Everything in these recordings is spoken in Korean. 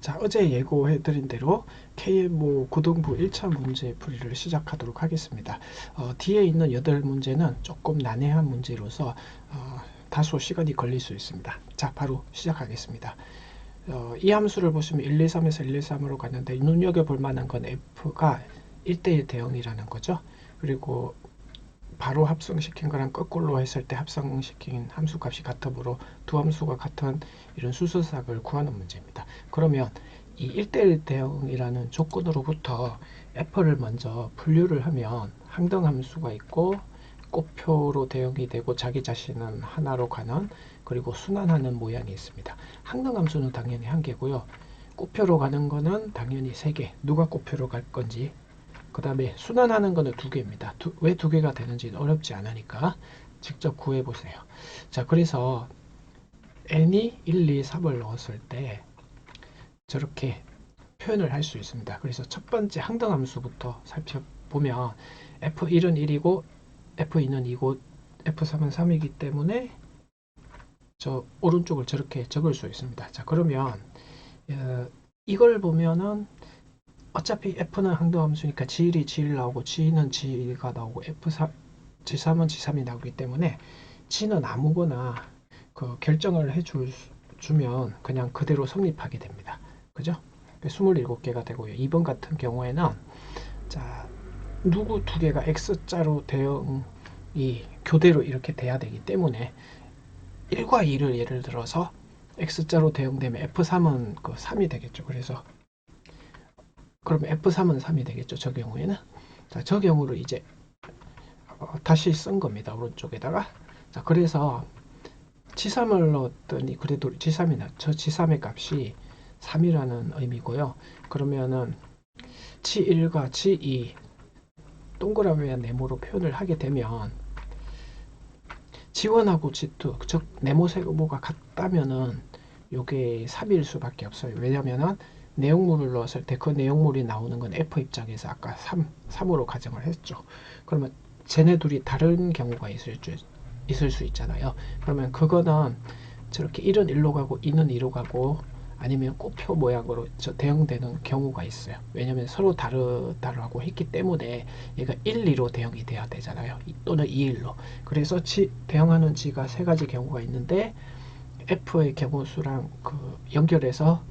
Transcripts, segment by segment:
자, 어제 예고해드린 대로 KMO 고등부 1차 문제 풀이를 시작하도록 하겠습니다. 뒤에 있는 8문제는 조금 난해한 문제로서 다소 시간이 걸릴 수 있습니다. 자, 바로 시작하겠습니다. 이 함수를 보시면 1, 2, 3에서 1, 2, 3으로 갔는데 눈여겨볼 만한 건 f가 1대1 대응이라는 거죠. 그리고 바로 합성시킨 거랑 거꾸로 했을 때 합성시킨 함수 값이 같으므로 두 함수가 같은 이런 수소삭을 구하는 문제입니다. 그러면 이 1대1 대응이라는 조건으로부터 f를 먼저 분류를 하면 항등함수가 있고 곱표로 대응이 되고 자기 자신은 하나로 가는, 그리고 순환하는 모양이 있습니다. 항등함수는 당연히 한 개고요. 곱표로 가는 거는 당연히 3개. 누가 곱표로 갈 건지, 그 다음에 순환하는 거는 2개입니다. 왜 2개가 되는지는 어렵지 않으니까 직접 구해보세요. 자, 그래서 n이 1, 2, 3을 넣었을 때 저렇게 표현을 할 수 있습니다. 그래서 첫 번째 항등함수부터 살펴보면 f1은 1이고 f2는 2고 f3은 3이기 때문에 저 오른쪽을 저렇게 적을 수 있습니다. 자, 그러면 이걸 보면은 어차피 f는 항등함수니까 g1이 g1 나오고 g는 g가 나오고 f3, g3은 g3이 나오기 때문에 g는 아무거나 그 결정을 해주면 그냥 그대로 성립하게 됩니다. 그죠? 27개가 되고요. 2번 같은 경우에는 자, 누구 2개가 x자로 대응이 교대로 이렇게 돼야 되기 때문에 1과 2를 예를 들어서 x자로 대응되면 f3은 그 3이 되겠죠. 그래서 그러면 f3은 3이 되겠죠. 저 경우에는. 자, 저 경우를 이제 다시 쓴 겁니다. 오른쪽에다가. 자, 그래서 G3을 넣었더니 그래도 G3이 저 G3의 값이 3이라는 의미고요. 그러면은 G1과 G2 동그라미와 네모로 표현을 하게 되면 G1하고 G2, 즉 네모 세모가 같다면은 요게 3일 수밖에 없어요. 왜냐면은 내용물을 넣었을 때 그 내용물이 나오는 건 F 입장에서 아까 3으로 가정을 했죠. 그러면 쟤네 둘이 다른 경우가 있을 수 있잖아요. 그러면 그거는 저렇게 1은 1로 가고 2는 2로 가고 아니면 꽃표 모양으로 대응되는 경우가 있어요. 왜냐면 서로 다르다고 했기 때문에 얘가 1, 2로 대응이 돼야 되잖아요. 또는 2, 1로. 그래서 대응하는 G가 3가지 경우가 있는데 F의 경우수랑 그 연결해서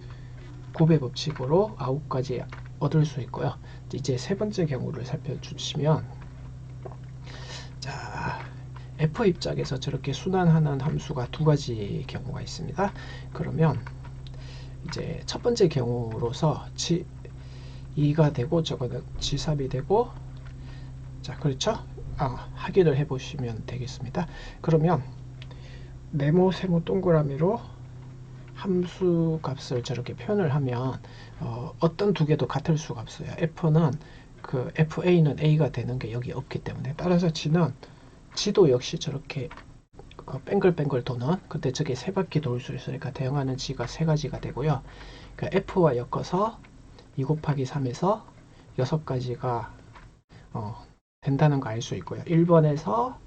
곱의 법칙으로 9가지 얻을 수 있고요. 이제 세 번째 경우를 살펴주시면 자, F 입장에서 저렇게 순환하는 함수가 2가지 경우가 있습니다. 그러면 이제 첫 번째 경우로서 G2가 되고 저거는 G3이 되고, 자, 그렇죠? 확인을 해 보시면 되겠습니다. 그러면 네모 세모 동그라미로 함수 값을 저렇게 표현을 하면 어떤 2개도 같을 수가 없어요. F는 그 FA는 A가 되는 게 여기 없기 때문에, 따라서 G도 역시 저렇게 뱅글뱅글 도는, 근데 저게 3바퀴 돌 수 있으니까 대응하는 G가 3가지가 되고요. 그러니까 F와 엮어서 2 곱하기 3에서 6가지가 된다는 거 알 수 있고요. 1번에서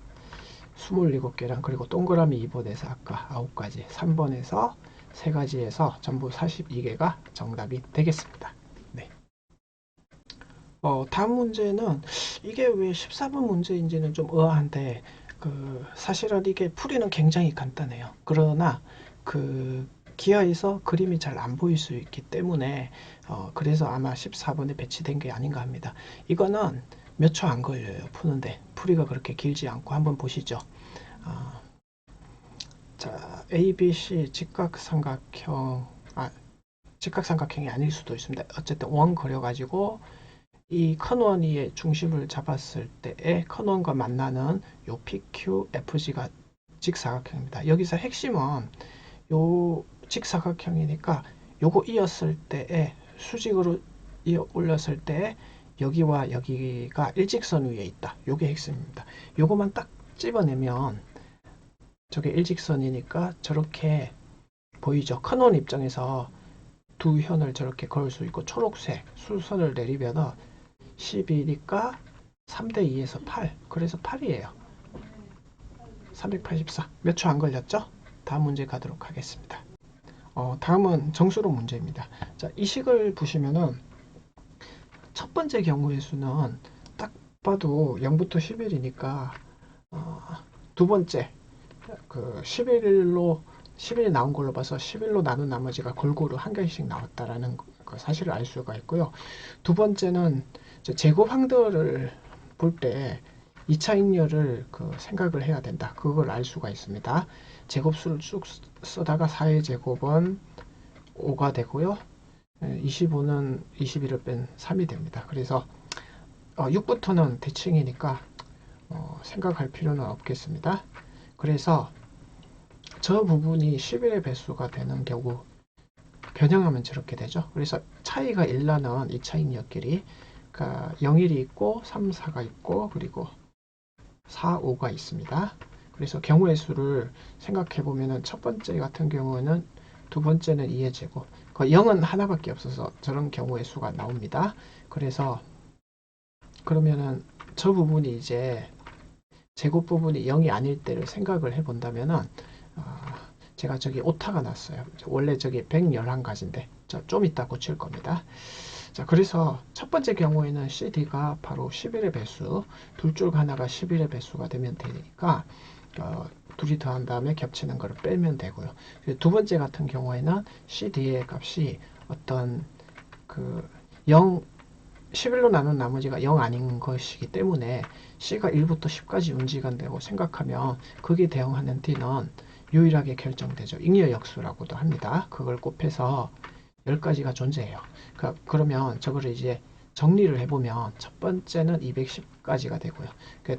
27개랑 그리고 동그라미 2번에서 아까 9가지, 3번에서 3가지에서 전부 42개가 정답이 되겠습니다. 네. 다음 문제는 이게 왜 14번 문제인지는 좀 의아한데 사실은 이게 풀이는 굉장히 간단해요. 그러나 그 기하에서 그림이 잘 안 보일 수 있기 때문에 그래서 아마 14번에 배치된 게 아닌가 합니다. 이거는 몇 초 안 걸려요. 푸는데 풀이가 그렇게 길지 않고 한번 보시죠. 자, ABC 직각삼각형이 아닐 수도 있습니다. 어쨌든 원 그려가지고 이 컨원의 중심을 잡았을 때에 컨원과 만나는 요 PQFG가 직사각형입니다. 여기서 핵심은 요 직사각형이니까 요거 이었을 때에 수직으로 이어 올렸을 때 여기와 여기가 일직선 위에 있다. 요게 핵심입니다. 요거만 딱 집어내면 저게 일직선이니까 저렇게 보이죠. 큰원 입장에서 두 현을 저렇게 그을 수 있고, 초록색 수선을 내리면 12니까 3대 2에서 8, 그래서 8이에요. 384. 몇 초 안 걸렸죠? 다음 문제 가도록 하겠습니다. 다음은 정수로 문제입니다. 자, 이 식을 보시면은 첫 번째 경우의 수는 딱 봐도 0부터 11이니까 두 번째 그 11이 나온 걸로 봐서 11로 나눈 나머지가 골고루 한 개씩 나왔다라는 그 사실을 알 수가 있고요. 두 번째는 제곱 항들을 볼 때 2차 인열을 그 생각을 해야 된다. 그걸 알 수가 있습니다. 제곱수를 쭉 쓰다가 4의 제곱은 5가 되고요. 25는 21을 뺀 3이 됩니다. 그래서 6부터는 대칭이니까 생각할 필요는 없겠습니다. 그래서 저 부분이 11의 배수가 되는 경우 변형하면 저렇게 되죠. 그래서 차이가 1나는 2차 인력끼리 그러니까 0, 1이 있고 3, 4가 있고 그리고 4, 5가 있습니다. 그래서 경우의 수를 생각해 보면은 첫 번째 같은 경우는 두 번째는 2의 제곱 0은 하나밖에 없어서 저런 경우의 수가 나옵니다. 그래서 그러면은 저 부분이 이제 제곱 부분이 0이 아닐 때를 생각을 해 본다면은 제가 저기 오타가 났어요. 원래 저기 111가지인데 좀 이따 고칠 겁니다. 자, 그래서 첫 번째 경우에는 CD가 바로 11의 배수, 둘 줄 하나가 11의 배수가 되면 되니까 둘이 더한 다음에 겹치는 것을 빼면 되고요. 두 번째 같은 경우에는 CD의 값이 어떤 그 0, 11로 나눈 나머지가 0 아닌 것이기 때문에 C가 1부터 10까지 움직인다고 생각하면 극에 대응하는 D는 유일하게 결정되죠. 잉여 역수라고도 합니다. 그걸 곱해서 10가지가 존재해요. 그러면 저거를 이제 정리를 해보면 첫 번째는 210까지가 되고요.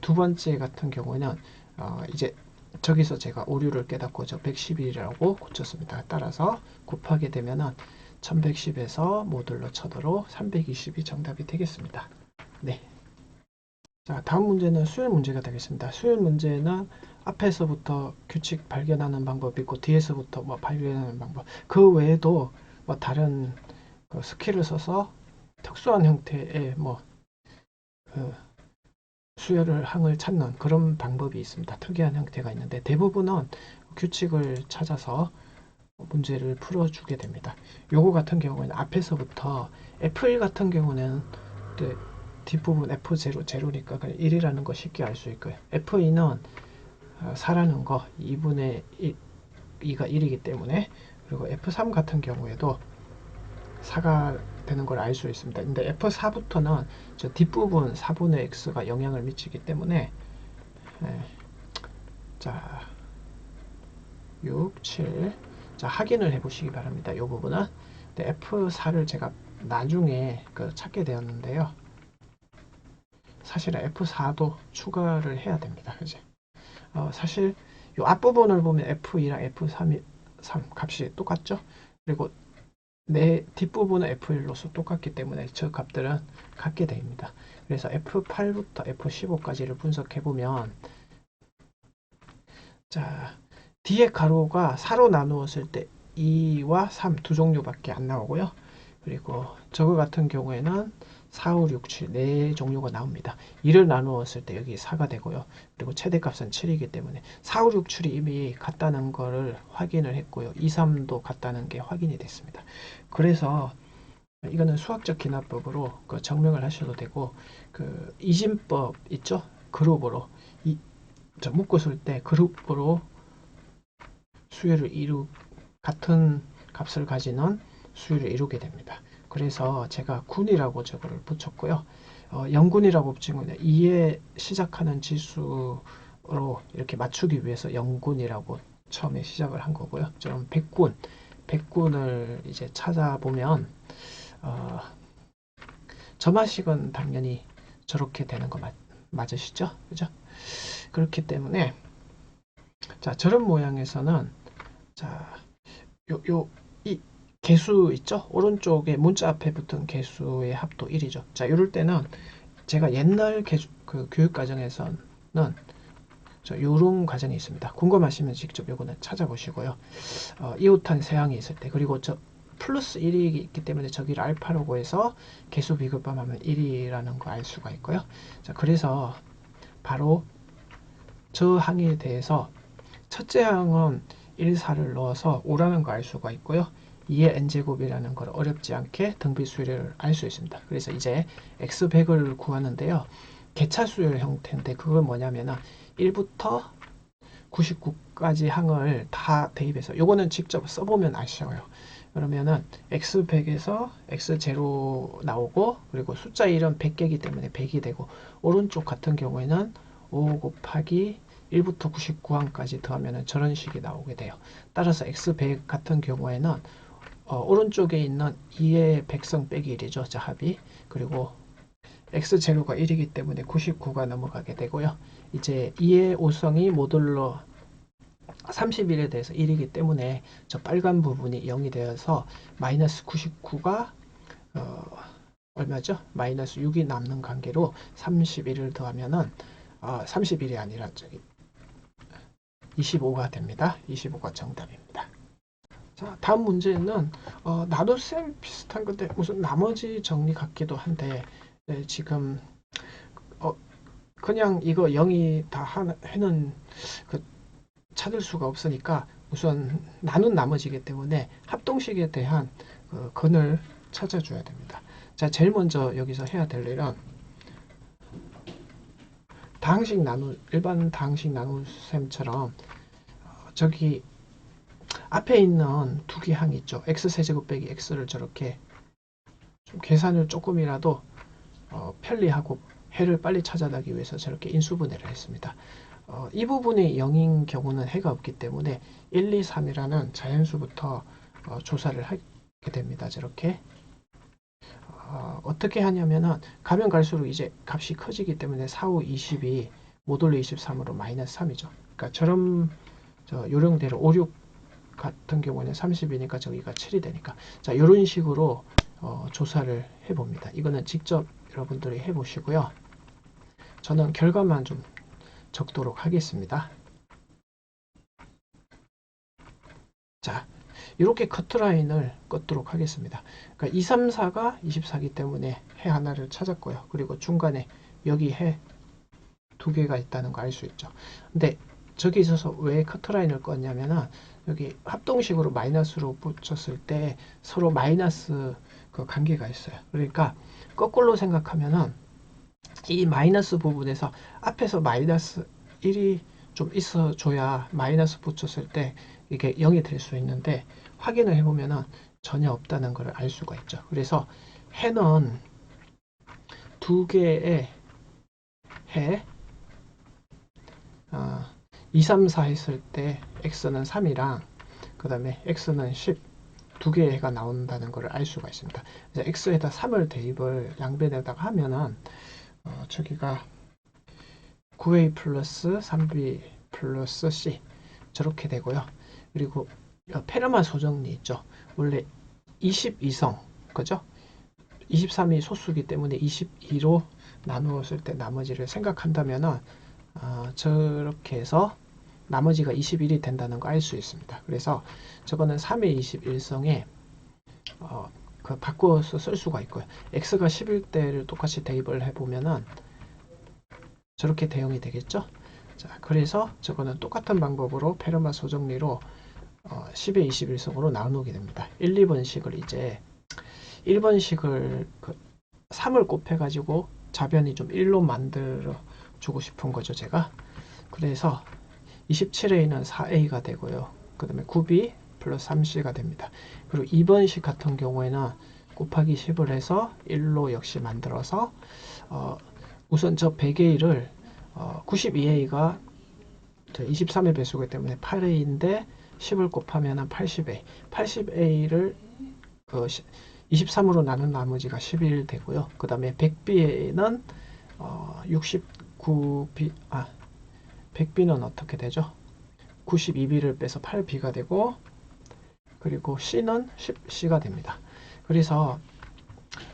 두 번째 같은 경우에는 이제 저기서 제가 오류를 깨닫고 저 111이라고 고쳤습니다. 따라서 곱하게 되면은 1110에서 모듈로 쳐도록 320이 정답이 되겠습니다. 네. 자, 다음 문제는 수열 문제가 되겠습니다. 수열 문제는 앞에서부터 규칙 발견하는 방법이 있고 뒤에서부터 뭐 발견하는 방법 그 외에도 뭐 다른 그 스킬을 써서 특수한 형태의 그 수열을 항을 찾는 그런 방법이 있습니다. 특이한 형태가 있는데 대부분은 규칙을 찾아서 문제를 풀어주게 됩니다. 요거 같은 경우에는 앞에서부터 F1 같은 경우는 뒷부분 F0, 제로니까 1이라는 거 쉽게 알 수 있고요. F2는 4라는 거 2분의 2가 1이기 때문에 그리고 F3 같은 경우에도 4가 되는 걸 알 수 있습니다. 근데 F4부터는 저 뒷부분 4분의 x가 영향을 미치기 때문에 자 6, 7 자, 확인을 해 보시기 바랍니다. 이 부분은 F4를 제가 나중에 찾게 되었는데요. 사실은 F4도 추가를 해야 됩니다. 그지? 사실 이 앞부분을 보면 F2랑 F3 값이 똑같죠? 그리고 내 뒷부분은 F1로서 똑같기 때문에 저 값들은 같게 됩니다. 그래서 F8부터 F15까지를 분석해 보면 자, 뒤에 가로가 4로 나누었을 때 2와 3 두 종류밖에 안 나오고요. 그리고 저거 같은 경우에는 4, 5, 6, 7 네 종류가 나옵니다. 2를 나누었을 때 여기 4가 되고요. 그리고 최대값은 7이기 때문에 4, 5, 6, 7이 이미 같다는 거를 확인을 했고요. 2, 3도 같다는 게 확인이 됐습니다. 그래서 이거는 수학적 기납법으로 증명을 하셔도 되고 그 이진법 있죠? 그룹으로 묶었을 때 그룹으로 수열을 같은 값을 가지는 수열을 이루게 됩니다. 그래서 제가 군이라고 저거를 붙였고요. 0군이라고 붙인 거는 2에 시작하는 지수로 이렇게 맞추기 위해서 0군이라고 처음에 시작을 한 거고요. 좀 100군을 이제 찾아보면 점화식은 당연히 저렇게 되는 거 맞으시죠? 그죠? 그렇기 때문에 자, 저런 모양에서는 자, 이 개수 있죠? 오른쪽에 문자 앞에 붙은 개수의 합도 1이죠. 자, 이럴 때는 제가 옛날 그 교육 과정에서는 요런 과정이 있습니다. 궁금하시면 직접 요거는 찾아보시고요. 이웃한 세항이 있을 때 그리고 저 플러스 1이 있기 때문에 저기를 알파라고 해서 개수 비급함하면 1이라는 거 알 수가 있고요. 자, 그래서 바로 저 항에 대해서 첫째 항은 1, 4를 넣어서 5라는 거 알 수가 있고요. 2의 n제곱이라는 걸 어렵지 않게 등비 수열을 알 수 있습니다. 그래서 이제 x100을 구하는데요. 개차 수열 형태인데 그건 뭐냐면은 1부터 99까지 항을 다 대입해서 요거는 직접 써보면 아쉬워요. 그러면은 x100에서 x0 나오고 그리고 숫자 1은 100개이기 때문에 100이 되고 오른쪽 같은 경우에는 5 곱하기 1부터 99항까지 더하면 저런 식이 나오게 돼요. 따라서 x100 같은 경우에는 오른쪽에 있는 2의 100성 빼기 1이죠. 자, 합이. 그리고 x제로가 1이기 때문에 99가 넘어가게 되고요. 이제 2의 5성이 모듈러 31에 대해서 1이기 때문에 저 빨간 부분이 0이 되어서 마이너스 99가 얼마죠? 마이너스 6이 남는 관계로 31을 더하면은 31이 아니라 저기 25가 됩니다. 25가 정답입니다. 자, 다음 문제는 나눗셈 비슷한 건데 무슨 나머지 정리 같기도 한데 지금 그냥 이거 0이 다 해는 그 찾을 수가 없으니까 우선 나눈 나머지이기 때문에 합동식에 대한 근을 찾아줘야 됩니다. 자, 제일 먼저 여기서 해야 될 일은 일반 다항식 나눗셈처럼 저기 앞에 있는 두 개 항 있죠. x세제곱 빼기 x를 저렇게 좀 계산을 조금이라도 편리하고 해를 빨리 찾아내기 위해서 저렇게 인수분해를 했습니다. 이 부분이 0인 경우는 해가 없기 때문에 1, 2, 3이라는 자연수부터 조사를 하게 됩니다. 저렇게 어떻게 하냐면은 가면 갈수록 이제 값이 커지기 때문에 4, 5, 20이 모듈러 23으로 마이너스 3이죠. 그러니까 저런 요령대로 5, 6 같은 경우에는 30이니까 저기가 7이 되니까 자, 이런 식으로 조사를 해봅니다. 이거는 직접 여러분들이 해보시고요. 저는 결과만 좀 적도록 하겠습니다. 자, 이렇게 커트라인을 긋도록 하겠습니다. 그러니까 2, 3, 4가 24이기 때문에 해 하나를 찾았고요. 그리고 중간에 여기 해 두 개가 있다는 거 알 수 있죠. 근데 저기 있어서 왜 커트라인을 껐냐면은 여기 합동식으로 마이너스로 붙였을 때 서로 마이너스 그 관계가 있어요. 그러니까 거꾸로 생각하면은 이 마이너스 부분에서 앞에서 마이너스 1이 좀 있어줘야 마이너스 붙였을 때 이게 0이 될 수 있는데 확인을 해보면은 전혀 없다는 걸 알 수가 있죠. 그래서 해는 두 개의 해 2, 3, 4 했을 때 x는 3이랑 그 다음에 x는 10 두 개의 해가 나온다는 걸 알 수가 있습니다. 그래서 x에다 3을 대입을 양변에다가 하면은 저기가 9a 플러스 3b 플러스 c 저렇게 되고요. 그리고 페르마 소정리 있죠. 원래 22성 그죠? 23이 소수기 때문에 22로 나누었을 때 나머지를 생각한다면은 저렇게 해서 나머지가 21이 된다는 거 알 수 있습니다. 그래서 저거는 3의 21성에 그 바꿔서 쓸 수가 있고요. x가 10일 때를 똑같이 대입을 해보면은 저렇게 대응이 되겠죠. 자, 그래서 저거는 똑같은 방법으로 페르마 소정리로 10의 21성으로 나누게 됩니다. 1, 2번식을 이제 1번식을 3을 곱해가지고 자변이 좀 1로 만들어 주고 싶은 거죠, 제가. 그래서 27a는 4a가 되고요. 그 다음에 9b 플러스 3c가 됩니다. 그리고 2번식 같은 경우에는 곱하기 10을 해서 1로 역시 만들어서 우선 저 100a를 92a가 23의 배수이기 때문에 8a인데 10을 곱하면 80a 80a를 23으로 나눈 나머지가 11 되고요. 그 다음에 100b는 69b 100b는 어떻게 되죠? 92b를 빼서 8b가 되고 그리고 c는 10c가 됩니다. 그래서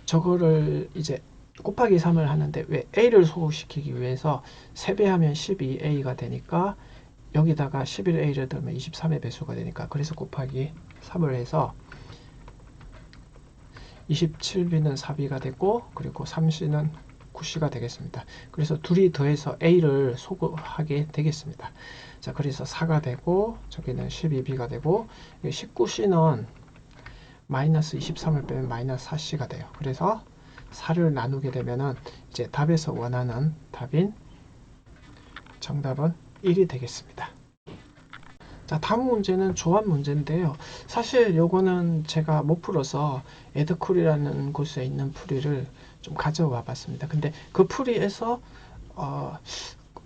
저거를 이제 곱하기 3을 하는데 왜 a를 소극시키기 위해서 3배하면 12a가 되니까 여기다가 11a를 넣으면 23의 배수가 되니까 그래서 곱하기 3을 해서 27b는 4b가 되고 그리고 3c는 9C가 되겠습니다. 그래서 둘이 더해서 A를 소거하게 되겠습니다. 자, 그래서 4가 되고 저기는 12B가 되고 19C는 마이너스 23을 빼면 마이너스 4C가 돼요. 그래서 4를 나누게 되면은 이제 답에서 원하는 답인 정답은 1이 되겠습니다. 자, 다음 문제는 조합 문제인데요. 사실 요거는 제가 못 풀어서 에드쿨이라는 곳에 있는 풀이를 좀 가져와 봤습니다. 근데 그 풀이에서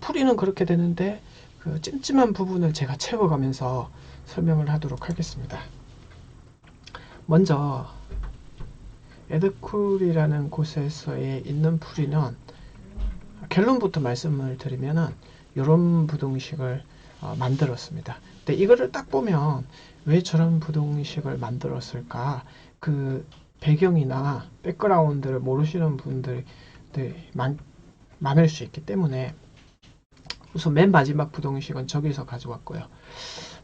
풀이는 그렇게 되는데 그 찜찜한 부분을 제가 채워가면서 설명을 하도록 하겠습니다. 먼저 에드쿨이라는 곳에서의 있는 풀이는 결론부터 말씀을 드리면은 이런 부등식을 만들었습니다. 근데 이거를 딱 보면 왜 저런 부등식을 만들었을까? 그 배경이나 백그라운드를 모르시는 분들이 많을 수 있기 때문에 우선 맨 마지막 부등식은 저기서 가져왔고요.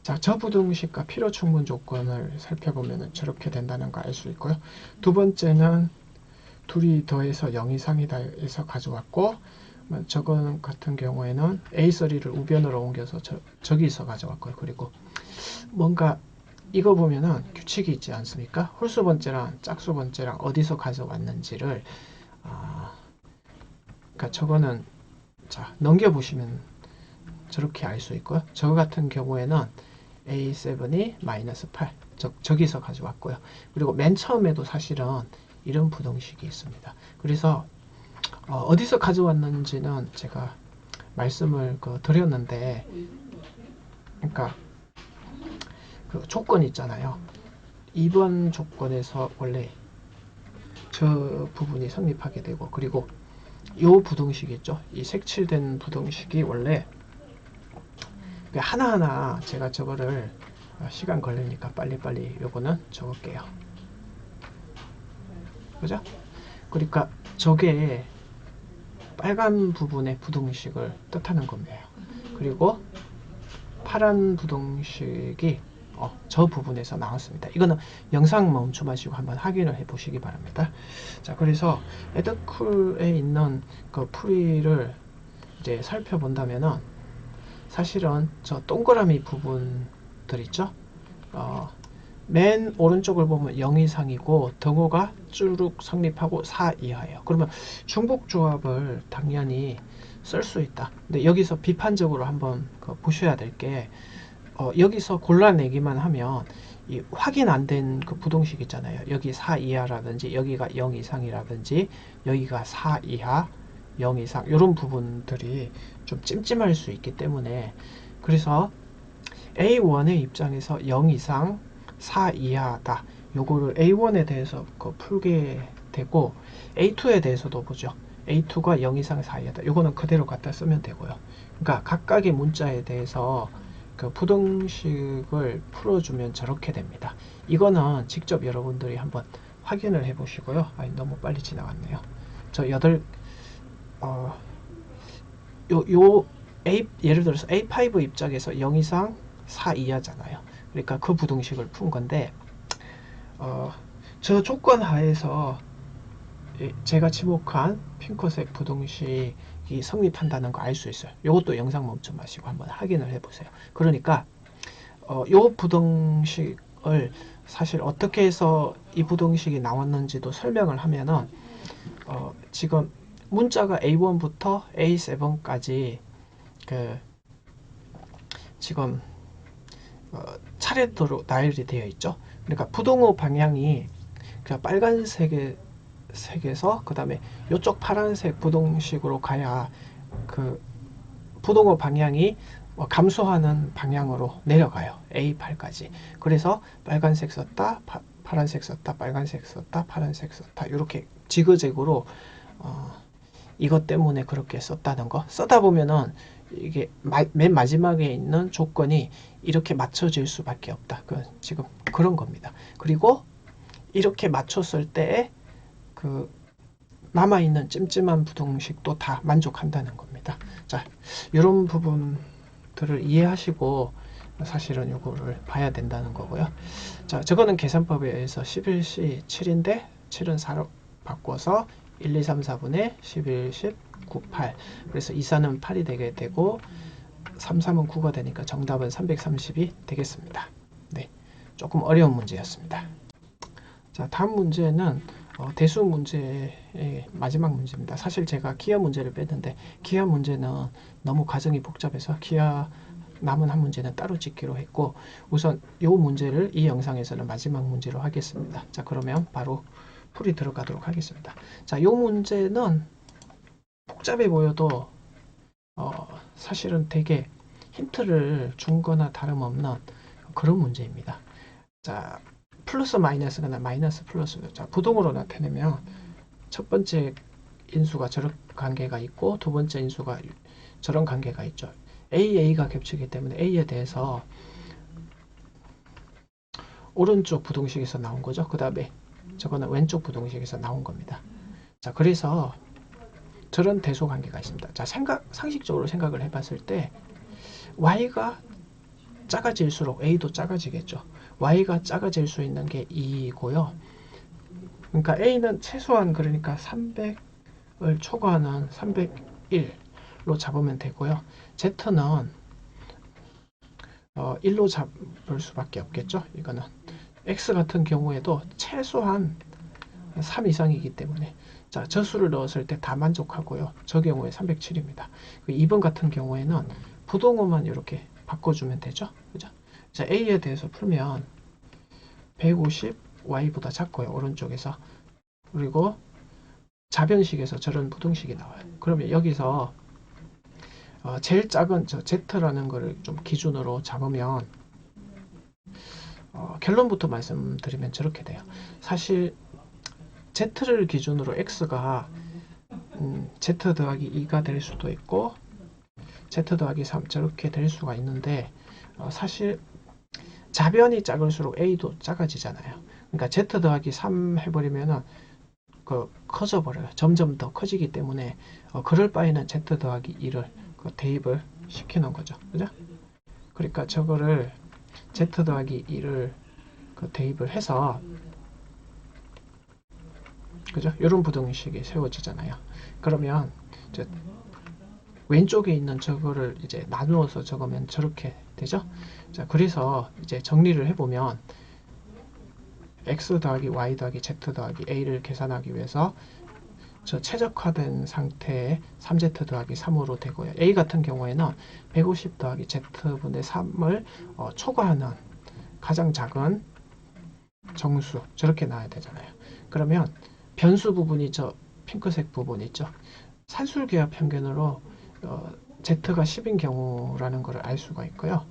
자, 저 부등식과 필요 충분 조건을 살펴보면 저렇게 된다는 거 알 수 있고요. 두 번째는 둘이 더해서 0 이상이다 해서 가져왔고, 저거 같은 경우에는 A3를 우변으로 옮겨서 저기서 가져왔고요. 그리고 뭔가 이거 보면은 규칙이 있지 않습니까? 홀수 번째랑 짝수 번째랑 어디서 가져왔는지를 그러니까 저거는 자 넘겨보시면 저렇게 알 수 있고요. 저거 같은 경우에는 A7이 마이너스 8 저기서 가져왔고요. 그리고 맨 처음에도 사실은 이런 부등식이 있습니다. 그래서 어디서 가져왔는지는 제가 말씀을 드렸는데, 그러니까 그 조건 있잖아요. 2번 조건에서 원래 저 부분이 성립하게 되고, 그리고 요 부등식 있죠. 이 색칠된 부등식이 원래 하나하나 제가 저거를 시간 걸리니까 빨리빨리 요거는 적을게요. 그죠? 그러니까 저게 빨간 부분의 부등식을 뜻하는 겁니다. 그리고 파란 부등식이 저 부분에서 나왔습니다. 이거는 영상 멈춤하시고 한번 확인을 해 보시기 바랍니다. 자, 그래서 에드쿨에 있는 그 풀이를 이제 살펴본다면은 사실은 저 동그라미 부분들 있죠? 맨 오른쪽을 보면 0 이상이고 등호가 쭈룩 성립하고 4 이하예요. 그러면 중복조합을 당연히 쓸 수 있다. 근데 여기서 비판적으로 한번 보셔야 될 게 여기서 골라내기만 하면 이 확인 안 된 그 부등식 있잖아요. 여기 4 이하라든지 여기가 0 이상이라든지 여기가 4 이하 0 이상 이런 부분들이 좀 찜찜할 수 있기 때문에, 그래서 A1의 입장에서 0 이상 4 이하다. 요거를 A1에 대해서 풀게 되고, A2에 대해서도 보죠. A2가 0 이상 4 이하다. 요거는 그대로 갖다 쓰면 되고요. 그러니까 각각의 문자에 대해서 그 부등식을 풀어주면 저렇게 됩니다. 이거는 직접 여러분들이 한번 확인을 해 보시고요. 너무 빨리 지나갔네요. 저 예를 들어서 A5 입장에서 0 이상 4 이하잖아요. 그러니까 그 부등식을 푼 건데, 저 조건 하에서 제가 지목한 핑크색 부등식이 성립한다는 거 알 수 있어요. 이것도 영상 멈춤 마시고 한번 확인을 해보세요. 그러니까 요 부등식을 사실 어떻게 해서 이 부등식이 나왔는지도 설명을 하면은 지금 문자가 A1부터 A7까지 지금 차례대로 나열이 되어 있죠. 그러니까 부등호 방향이 그냥 빨간색에서 그 다음에 이쪽 파란색 부등식으로 가야 그 부등호 방향이 감소하는 방향으로 내려가요. A8까지. 그래서 빨간색 썼다, 파란색 썼다, 빨간색 썼다, 파란색 썼다, 이렇게 지그재그로 이것 때문에 그렇게 썼다는 거. 쓰다 보면은 이게 맨 마지막에 있는 조건이 이렇게 맞춰질 수밖에 없다. 지금 그런 겁니다. 그리고 이렇게 맞췄을 때 그 남아있는 찜찜한 부등식도 다 만족한다는 겁니다. 자, 이런 부분들을 이해하시고 사실은 이거를 봐야 된다는 거고요. 자, 저거는 계산법에 의해서 11C 7인데 7은 4로 바꿔서 1, 2, 3, 4분의 11, 10, 9, 8. 그래서 2, 4는 8이 되게 되고 3, 3은 9가 되니까 정답은 330이 되겠습니다. 네, 조금 어려운 문제였습니다. 자, 다음 문제는 대수 문제의 마지막 문제입니다. 사실 제가 기하 문제를 뺐는데 기하 문제는 너무 과정이 복잡해서 기하 남은 한 문제는 따로 찍기로 했고 우선 이 문제를 이 영상에서는 마지막 문제로 하겠습니다. 자, 그러면 바로 풀이 들어가도록 하겠습니다. 자, 이 문제는 복잡해 보여도 사실은 되게 힌트를 준 거나 다름없는 그런 문제입니다. 자, 플러스 마이너스거나 마이너스 플러스. 자, 부동으로 나타내면 첫 번째 인수가 저런 관계가 있고 두 번째 인수가 저런 관계가 있죠. AA가 겹치기 때문에 A에 대해서 오른쪽 부동식에서 나온 거죠. 그 다음에 저거는 왼쪽 부동식에서 나온 겁니다. 자, 그래서 저런 대소 관계가 있습니다. 자, 상식적으로 생각을 해봤을 때 y가 작아질수록 a도 작아지겠죠. y가 작아질 수 있는 게 2이고요. 그러니까 a는 최소한 그러니까 300을 초과하는 301로 잡으면 되고요. z는 1로 잡을 수밖에 없겠죠. 이거는 x 같은 경우에도 최소한 3 이상이기 때문에 자, 저수를 넣었을 때 다 만족하고요. 저 경우에 307입니다. 2번 같은 경우에는 부동호만 이렇게 바꿔주면 되죠. 그죠? 자, A에 대해서 풀면 150 Y보다 작고요. 오른쪽에서. 그리고 자변식에서 저런 부동식이 나와요. 그러면 여기서 제일 작은 저 Z라는 거를 좀 기준으로 잡으면 결론부터 말씀드리면 저렇게 돼요. 사실 Z를 기준으로 X가 Z 더하기 2가 될 수도 있고 Z 더하기 3 저렇게 될 수가 있는데 사실 자변이 작을수록 A도 작아지잖아요. 그러니까 Z 더하기 3 해버리면은 커져 버려요. 점점 더 커지기 때문에 그럴 바에는 Z 더하기 2를 대입을 시키는 거죠. 그죠? 그러니까 저거를 Z 더하기 2를 대입을 해서 그죠? 이런 부등식이 세워지잖아요. 그러면 왼쪽에 있는 저거를 이제 나누어서 적으면 저렇게 되죠? 자, 그래서 이제 정리를 해보면 x 더하기 y 더하기 z 더하기 a를 계산하기 위해서 저 최적화된 상태에 3z 더하기 3으로 되고요. a 같은 경우에는 150 더하기 z분의 3을 초과하는 가장 작은 정수 저렇게 나와야 되잖아요. 그러면 변수 부분이 저 핑크색 부분 있죠. 산술기하 평균으로 Z가 10인 경우라는 것을 알 수가 있고요.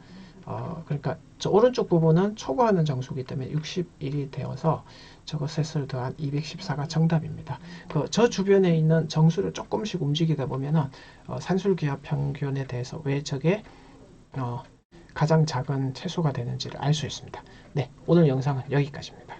그러니까 저 오른쪽 부분은 초과하는 정수기 때문에 61이 되어서 저거 셋을 더한 214가 정답입니다. 저 주변에 있는 정수를 조금씩 움직이다 보면은 산술기하 평균에 대해서 왜 저게 가장 작은 채수가 되는지를 알 수 있습니다. 네, 오늘 영상은 여기까지입니다.